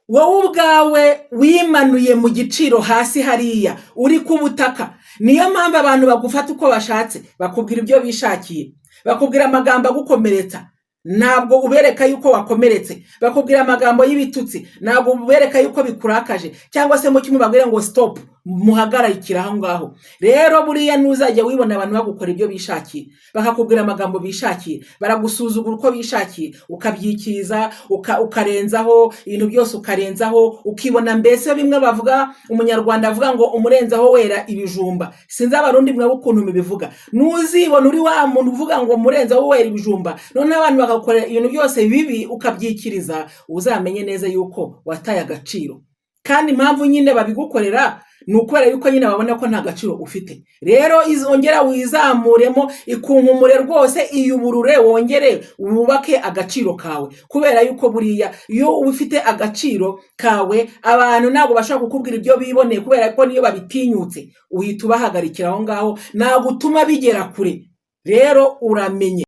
wowe ubwawe wimanuye mu giciro hasi hariya uri ku butaka. Niyo mpamvu abantu bagufata uko bashatse, bakubwira ibyo bishakiye, bakubwira amagambo agukomeretsa, ntabwo ubereka yuko wakomeretse, bakubwira amagambo y'ibitutsi, ntabwo ubereka yuko bikurakaje, cyangwa se mu kimwe bagwira ngo stop, muhagarikira aho ngaho. Rero buriya ntuzajya wibona abantu bagukora ibyo bishakiye, bakakubwira amagambo bishakiye, baragusuzugura uko bishakiye, ukabyikiza, ukarenzaho ibintu byose, ukarenzaho, ukibona mbese bimwe bavuga, umunyarwanda avuga ngo umurenzaho wera ibijumba. Sinzi abarundi mwe ukuntu mubivuga. Nuzibona uri wa muntu uvuga ngo umurenzaho wera ibijumba, none abantu bakakora ibintu byose bibi ukabyikiriza, uzamenye neza yuko wataye agaciro. Kandi impamvu nyine babigukorera ni ukubera yuko nyine babona ko nta gaciro ufite. Rero izongera wizamuremo, ikunkumure rwose, iyuburure, wongere wubake agaciro kawe, kubera yuko buriya iyo ufite agaciro kawe, abantu ntabwo bashaka kukubwira ibyo biboneye, kubera ko niyo babitinyutse uhita ubahagarikira aho ngaho, ntabwo utuma bigera kure. Rero uramenye.